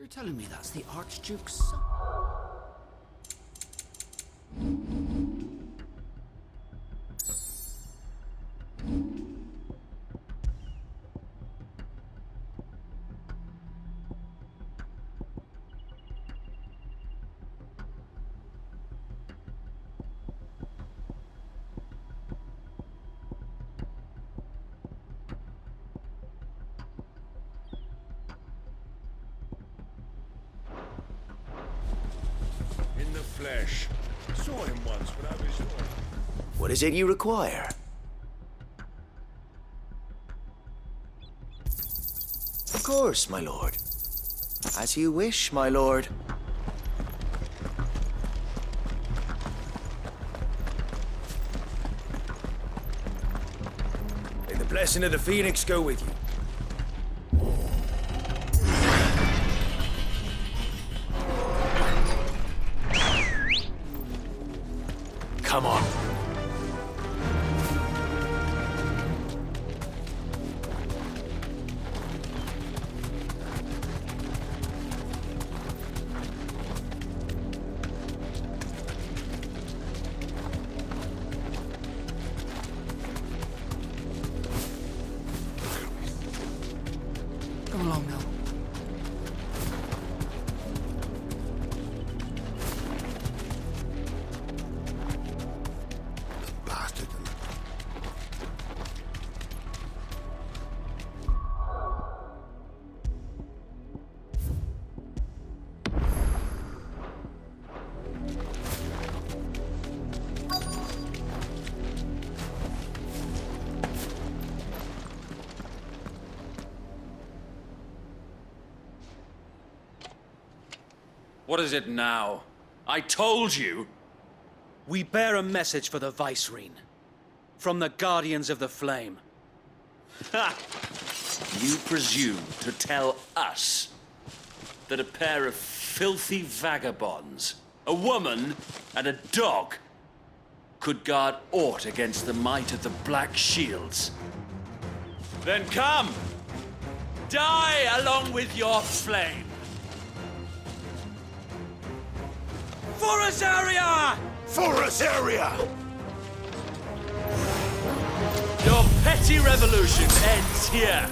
You're telling me that's the Archduke's son? In the flesh. Saw him once when I was young. What is it you require? Of course, my lord. As you wish, my lord. May the blessing of the Phoenix go with you. Come on. Come along now. Bastard. What is it now? I told you! We bear a message for the Vicereine. From the Guardians of the Flame. Ha! You presume to tell us that a pair of filthy vagabonds, a woman and a dog, could guard aught against the might of the Black Shields? Then come! Die along with your flame! For Azaria! For Azaria! Your petty revolution ends here!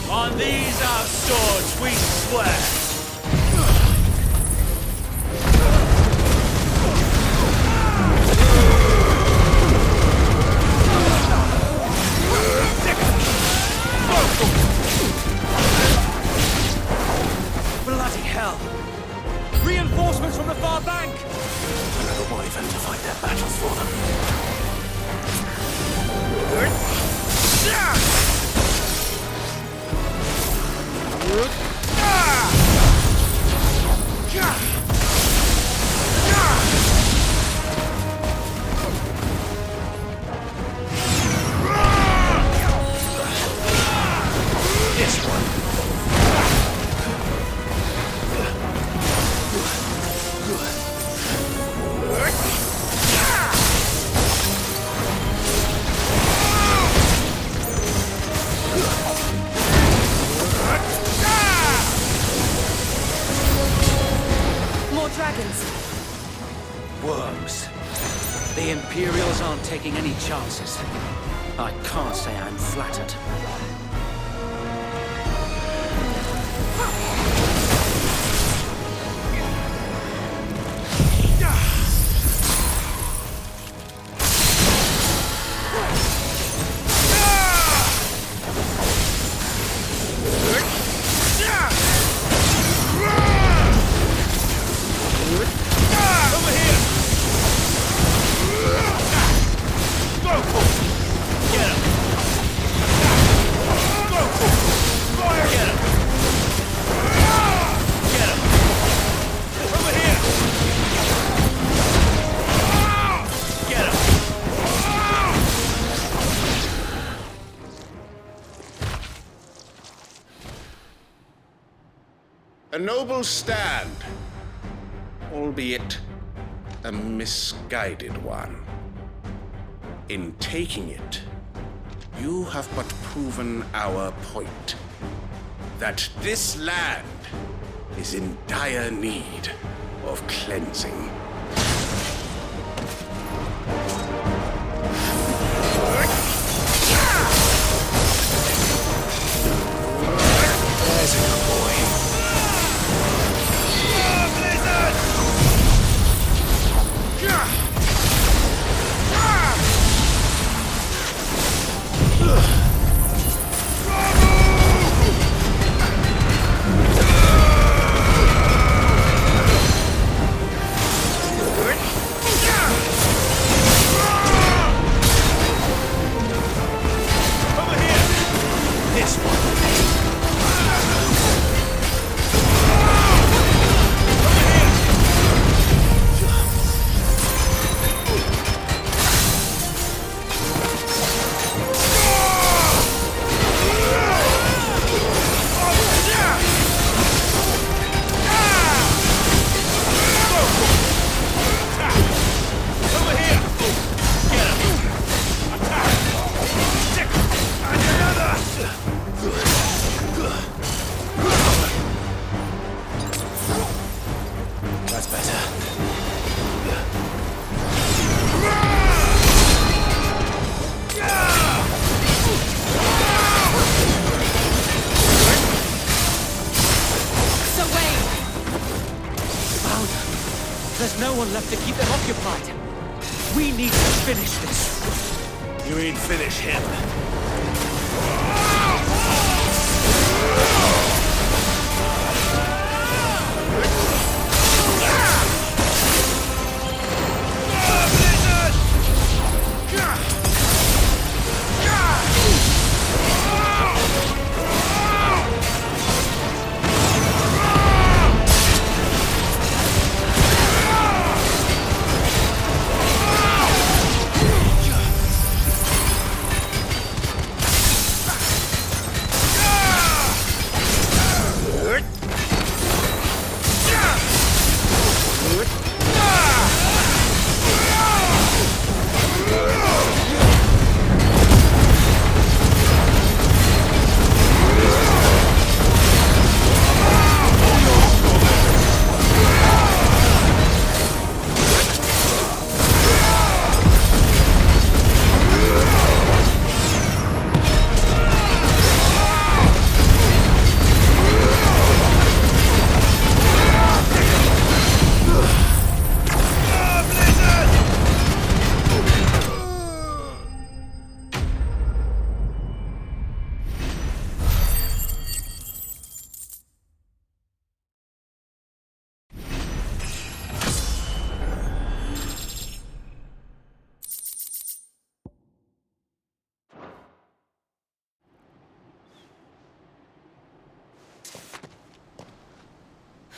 On these our swords we swear! Bloody hell! Reinforcements from the far bank! Another wyvern to fight their battles for them. This one. More dragons. Worms. The Imperials aren't taking any chances. I can't say I'm flattered. A noble stand, albeit a misguided one. In taking it, You have but proven our point. That this land is in dire need of cleansing. There's a good boy. That's better. So wait! Founder, there's no one left to keep them occupied. We need to finish this. You mean finish him?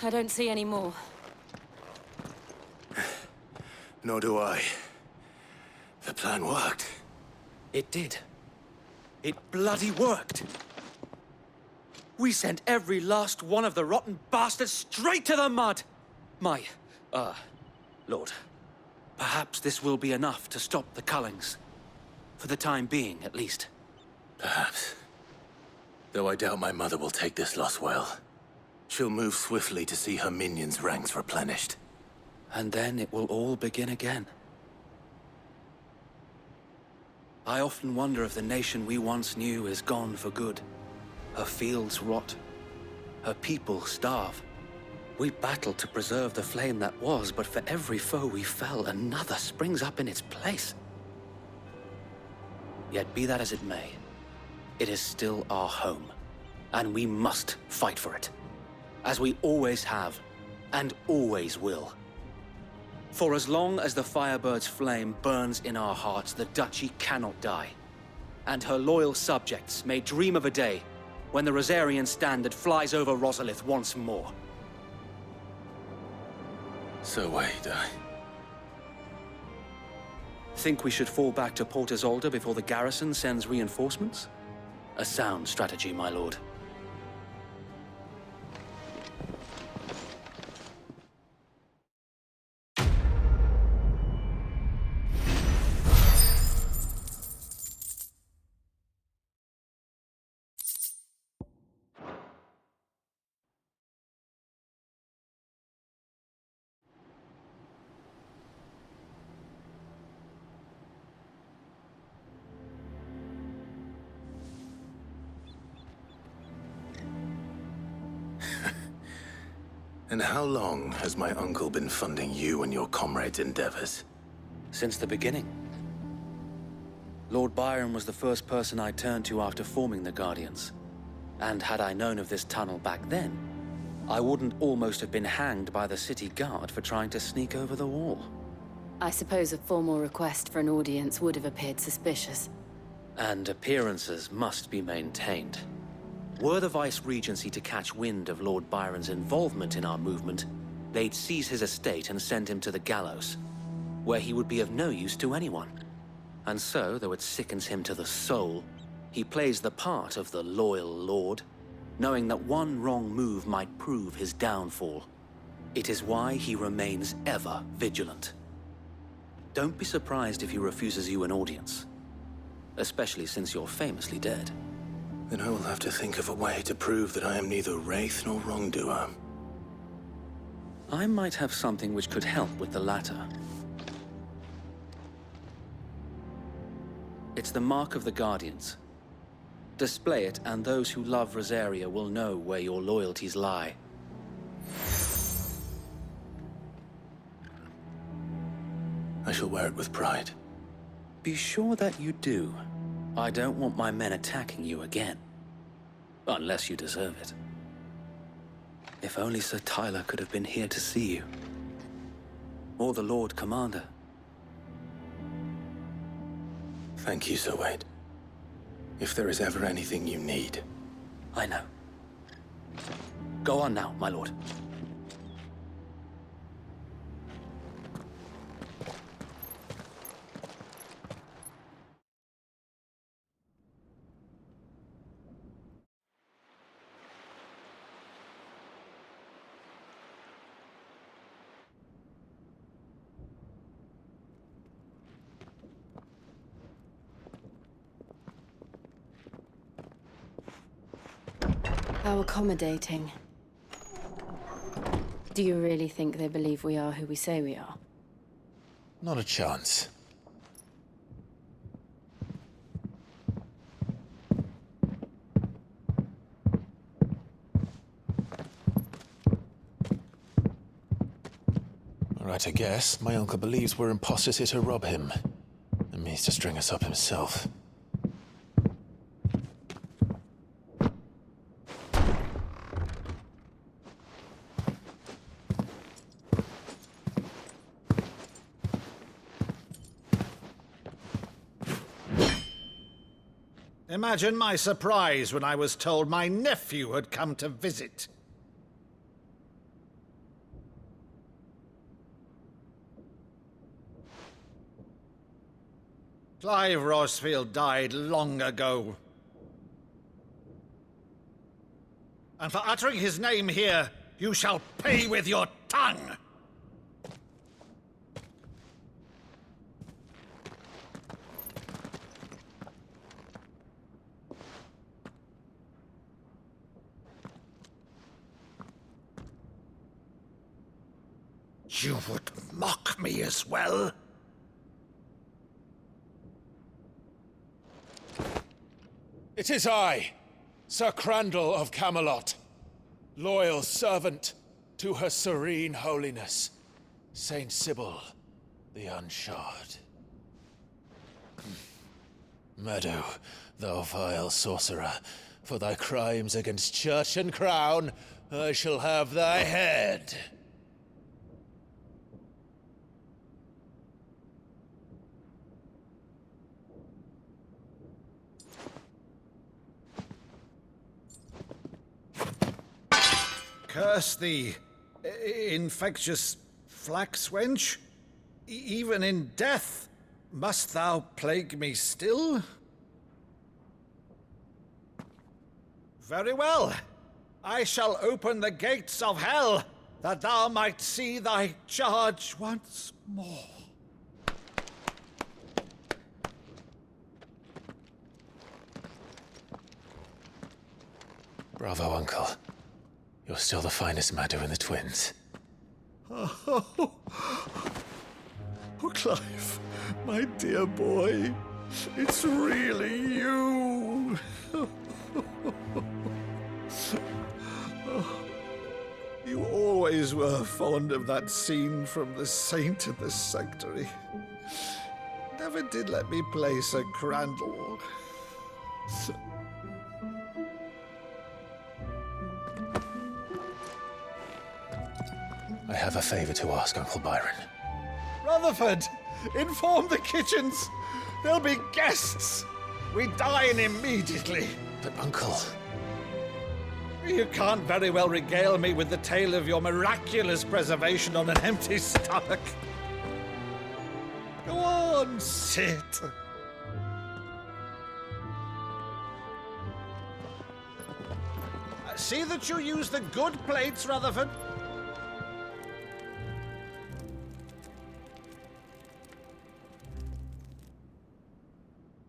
I don't see any more. Nor do I. The plan worked. It did. It bloody worked. We sent every last one of the rotten bastards straight to the mud! My, Lord, perhaps this will be enough to stop the Cullings. For the time being, at least. Perhaps. Though I doubt my mother will take this loss well. She'll move swiftly to see her minions' ranks replenished. And then it will all begin again. I often wonder if the nation we once knew is gone for good. Her fields rot. Her people starve. We battled to preserve the flame that was, but for every foe we fell, another springs up in its place. Yet be that as it may, it is still our home, and we must fight for it. As we always have, and always will. For as long as the Firebird's flame burns in our hearts, the Duchy cannot die. And her loyal subjects may dream of a day when the Rosarian standard flies over Rosalith once more. So wait, Think we should fall back to Port Isolde before the garrison sends reinforcements? A sound strategy, my lord. And how long has my uncle been funding you and your comrades' endeavors? Since the beginning. Lord Byron was the first person I turned to after forming the Guardians. And had I known of this tunnel back then, I wouldn't almost have been hanged by the city guard for trying to sneak over the wall. I suppose a formal request for an audience would have appeared suspicious. And appearances must be maintained. Were the Vice-Regency to catch wind of Lord Byron's involvement in our movement, they'd seize his estate and send him to the gallows, where he would be of no use to anyone. And so, though it sickens him to the soul, he plays the part of the loyal lord, knowing that one wrong move might prove his downfall. It is why he remains ever vigilant. Don't be surprised if he refuses you an audience, especially since you're famously dead. Then I will have to think of a way to prove that I am neither wraith nor wrongdoer. I might have something which could help with the latter. It's the mark of the Guardians. Display it, and those who love Rosaria will know where your loyalties lie. I shall wear it with pride. Be sure that you do. I don't want my men attacking you again. Unless you deserve it. If only Sir Tyler could have been here to see you. Or the Lord Commander. Thank you, Sir Wade. If there is ever anything you need. I know. Go on now, my lord. How accommodating. Do you really think they believe we are who we say we are? Not a chance. Right, I guess. My uncle believes we're imposters here to rob him. And means to string us up himself. Imagine my surprise when I was told my nephew had come to visit. Clive Rosfield died long ago. And for uttering his name here, you shall pay with your tongue! You would mock me as well? It is I, Sir Crandall of Camelot, loyal servant to Her Serene Holiness, Saint Sybil the Unshod. Meadow, thou vile sorcerer, for thy crimes against church and crown, I shall have thy head. Curse thee, infectious flax wench. Even in death, must thou plague me still? Very well. I shall open the gates of hell, that thou might see thy charge once more. Bravo, Uncle. You're still the finest Maddo in the twins. Oh, Clive, my dear boy, it's really you. You always always were fond of that scene from The Saint and the Sanctuary. Never did let me play Sir Crandall. I have a favor to ask, Uncle Byron. Rutherford, inform the kitchens. There'll be guests. We dine immediately. But, Uncle... You can't very well regale me with the tale of your miraculous preservation on an empty stomach. Go on, sit. See that you use the good plates, Rutherford.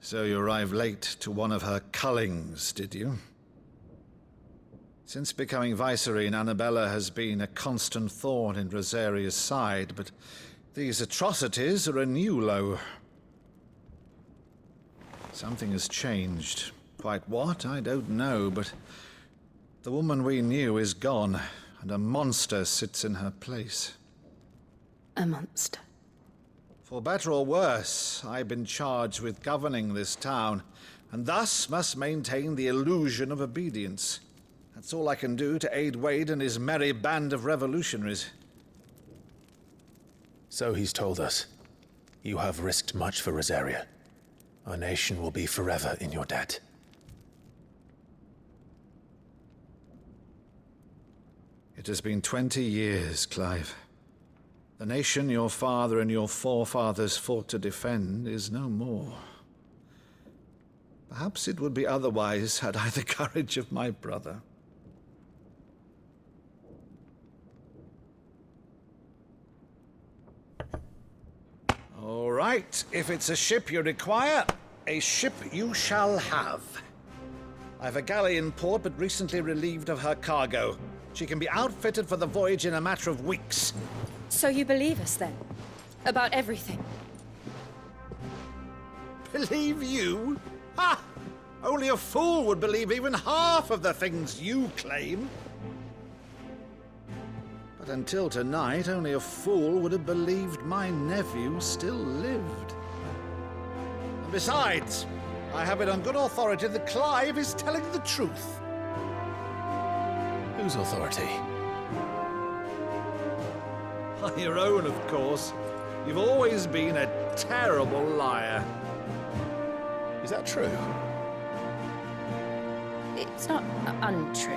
So you arrived late to one of her cullings, did you? Since becoming Vicereine, Annabella has been a constant thorn in Rosaria's side, but these atrocities are a new low. Something has changed. Quite what, I don't know, but the woman we knew is gone, and a monster sits in her place. A monster. For better or worse, I've been charged with governing this town, and thus must maintain the illusion of obedience. That's all I can do to aid Wade and his merry band of revolutionaries. So he's told us. You have risked much for Rosaria. Our nation will be forever in your debt. It has been 20 years, Clive. The nation your father and your forefathers fought to defend is no more. Perhaps it would be otherwise had I the courage of my brother. All right, if it's a ship you require, a ship you shall have. I've a galley in port, but recently relieved of her cargo. She can be outfitted for the voyage in a matter of weeks. So you believe us, then? About everything? Believe you? Ha! Only a fool would believe even half of the things you claim. But until tonight, only a fool would have believed my nephew still lived. And besides, I have it on good authority that Clive is telling the truth. Whose authority? On your own, of course. You've always been a terrible liar. Is that true? It's not untrue.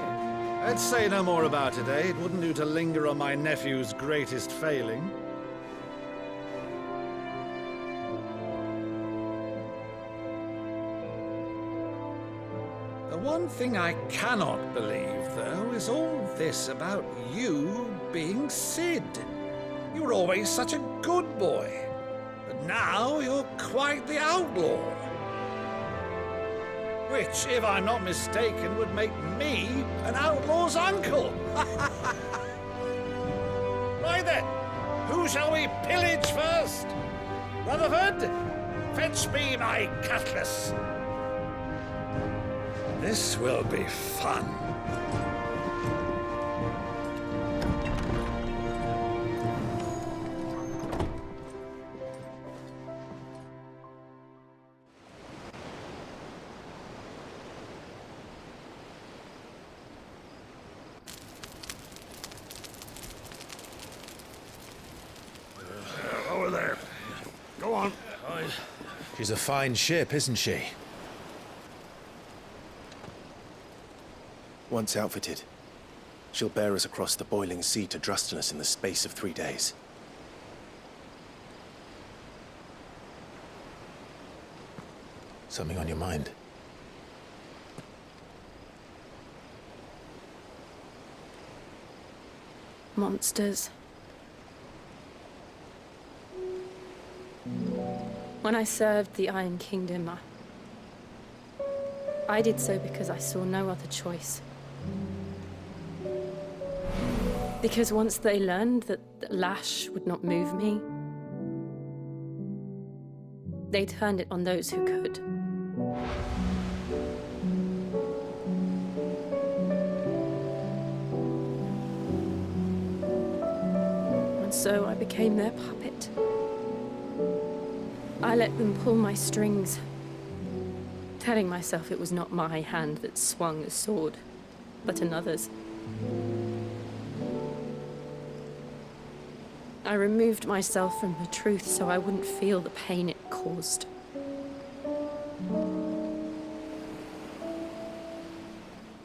Let's say no more about it, eh? It wouldn't do to linger on my nephew's greatest failing. The one thing I cannot believe, though, is all this about you being Sid. You were always such a good boy, but now you're quite the outlaw. Which, if I'm not mistaken, would make me an outlaw's uncle. Right then, who shall we pillage first? Rutherford, fetch me my cutlass. This will be fun. Over there. Go on. She's a fine ship, isn't she? Once outfitted, she'll bear us across the boiling sea to Drustinus in the space of 3 days. Something on your mind? Monsters. When I served the Iron Kingdom, I did so because I saw no other choice. Because once they learned that Lash would not move me, they turned it on those who could. And so I became their puppet. I let them pull my strings, telling myself it was not my hand that swung the sword, but another's. I removed myself from the truth so I wouldn't feel the pain it caused.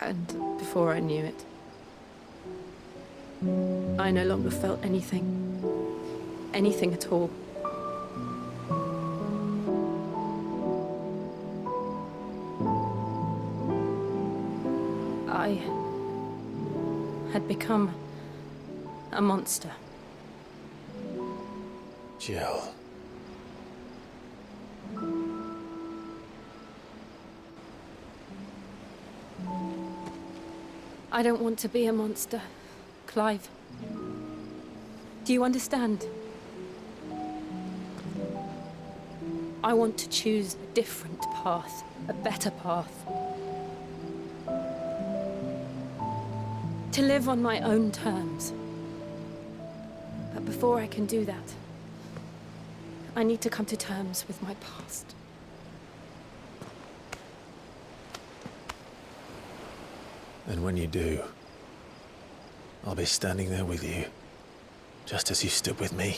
And before I knew it, I no longer felt anything. Anything at all. I had become a monster. Jill. I don't want to be a monster, Clive. Do you understand? I want to choose a different path, a better path. To live on my own terms. But before I can do that, I need to come to terms with my past. And when you do, I'll be standing there with you, just as you stood with me.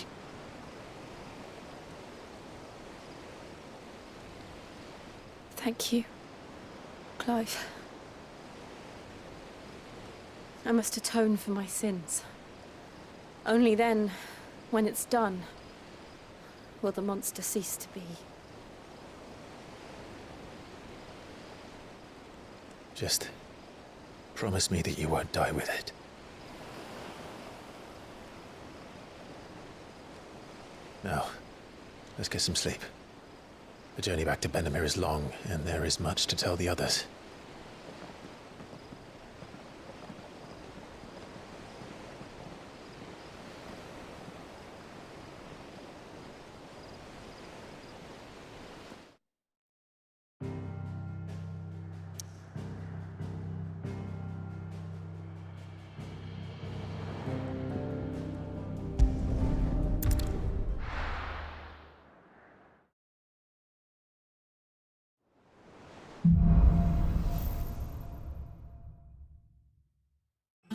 Thank you, Clive. I must atone for my sins. Only then, when it's done, will the monster cease to be. Just promise me that you won't die with it. Now, let's get some sleep. The journey back to Benamir is long, and there is much to tell the others.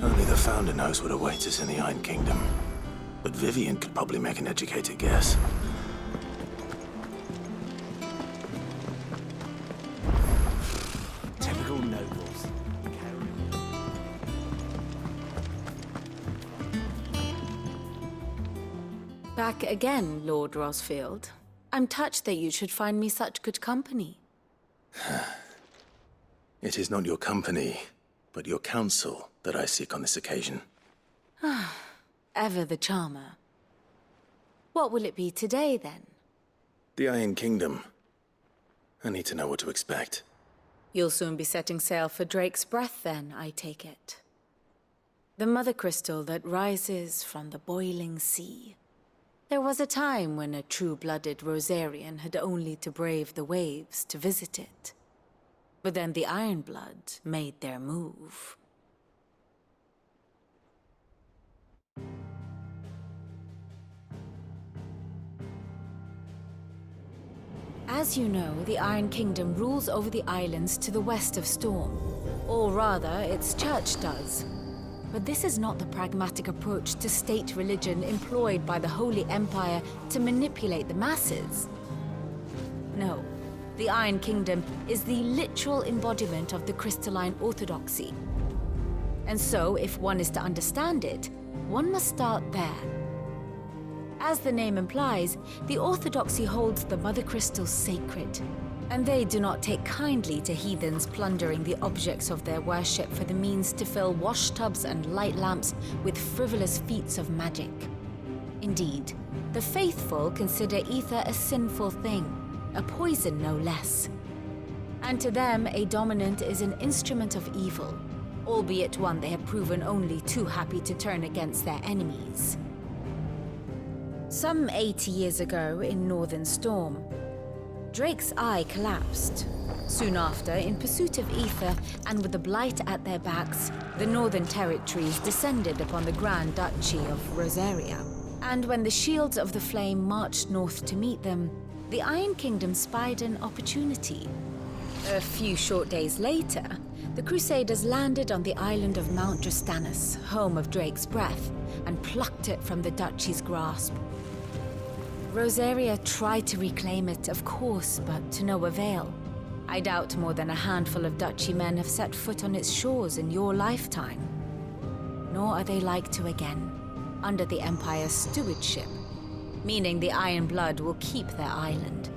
Only the Founder knows what awaits us in the Iron Kingdom. But Vivian could probably make an educated guess. Typical nobles. Back again, Lord Rosfield. I'm touched that you should find me such good company. It is not your company, but your counsel that I seek on this occasion. Ever the charmer. What will it be today, then? The Iron Kingdom. I need to know what to expect. You'll soon be setting sail for Drake's Breath, then, I take it. The mother crystal that rises from the boiling sea. There was a time when a true-blooded Rosarian had only to brave the waves to visit it. But then the Ironblood made their move. As you know, the Iron Kingdom rules over the islands to the west of Storm. Or rather, its church does. But this is not the pragmatic approach to state religion employed by the Holy Empire to manipulate the masses. No, the Iron Kingdom is the literal embodiment of the crystalline orthodoxy. And so, if one is to understand it, one must start there. As the name implies, the orthodoxy holds the Mother Crystals sacred, and they do not take kindly to heathens plundering the objects of their worship for the means to fill washtubs and light lamps with frivolous feats of magic. Indeed, the faithful consider ether a sinful thing, a poison no less. And to them, a dominant is an instrument of evil, albeit one they have proven only too happy to turn against their enemies. Some 80 years ago in Northern Storm, Drake's eye collapsed. Soon after, in pursuit of ether and with the Blight at their backs, the Northern Territories descended upon the Grand Duchy of Rosaria. And when the shields of the flame marched north to meet them, the Iron Kingdom spied an opportunity. A few short days later, the Crusaders landed on the island of Mount Drastanus, home of Drake's Breath, and plucked it from the Duchy's grasp. Rosaria tried to reclaim it, of course, but to no avail. I doubt more than a handful of Duchy men have set foot on its shores in your lifetime. Nor are they like to again, under the Empire's stewardship, meaning the Iron Blood will keep their island.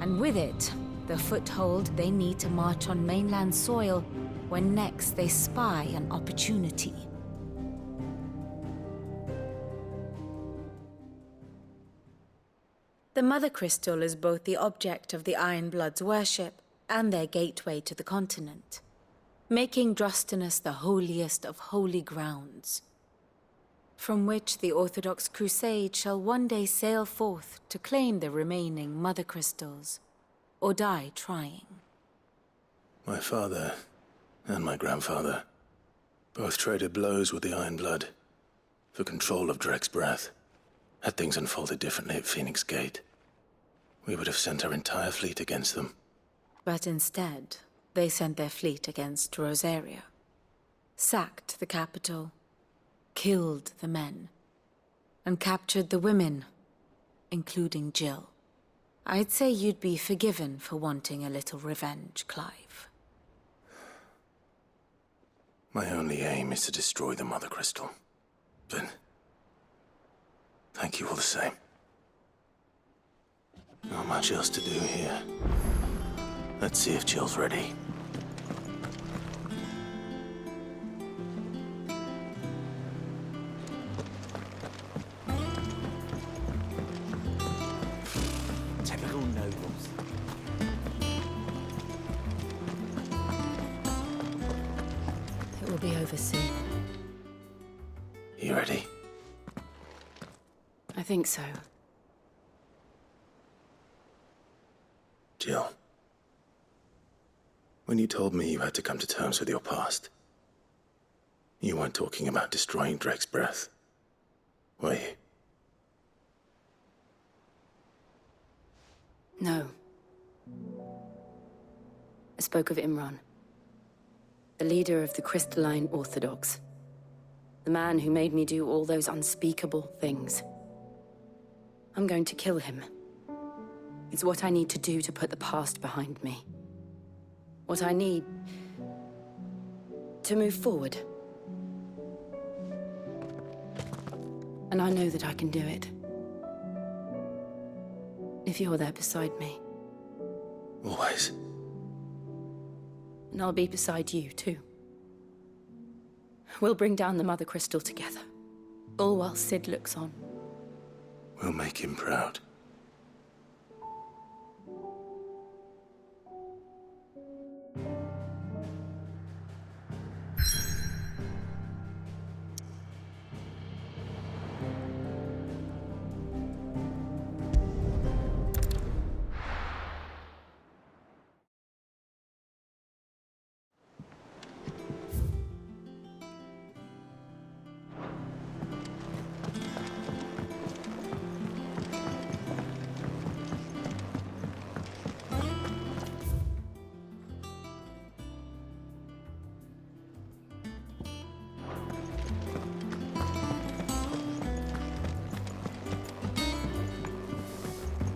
And with it, the foothold they need to march on mainland soil when next they spy an opportunity. The Mother Crystal is both the object of the Iron Blood's worship and their gateway to the continent, making Drastanus the holiest of holy grounds, from which the Orthodox Crusade shall one day sail forth to claim the remaining Mother Crystals, or die trying. My father and my grandfather both traded blows with the Iron Blood for control of Drake's Breath. Had things unfolded differently at Phoenix Gate, we would have sent our entire fleet against them. But instead, they sent their fleet against Rosaria, sacked the capital, killed the men, and captured the women, including Jill. I'd say you'd be forgiven for wanting a little revenge, Clive. My only aim is to destroy the Mother Crystal. But thank you all the same. Not much else to do here. Let's see if Jill's ready. Typical nobles. It will be over soon. You ready? I think so. Jill. When you told me you had to come to terms with your past, you weren't talking about destroying Drake's Breath, were you? No. I spoke of Imran, the leader of the Crystalline Orthodox. The man who made me do all those unspeakable things. I'm going to kill him. It's what I need to do to put the past behind me. What I need to move forward. And I know that I can do it. If you're there beside me. Always. And I'll be beside you, too. We'll bring down the Mother Crystal together. All while Sid looks on. We'll make him proud.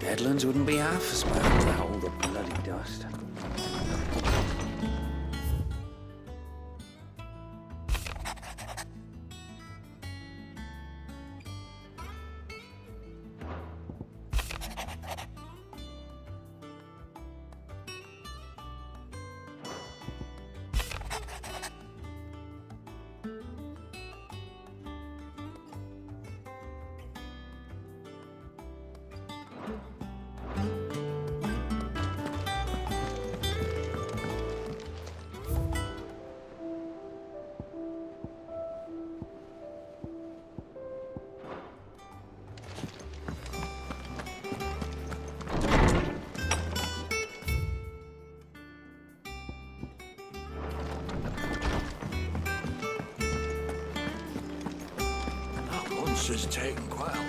Deadlands wouldn't be half as bad without all the bloody dust. This is taking quite a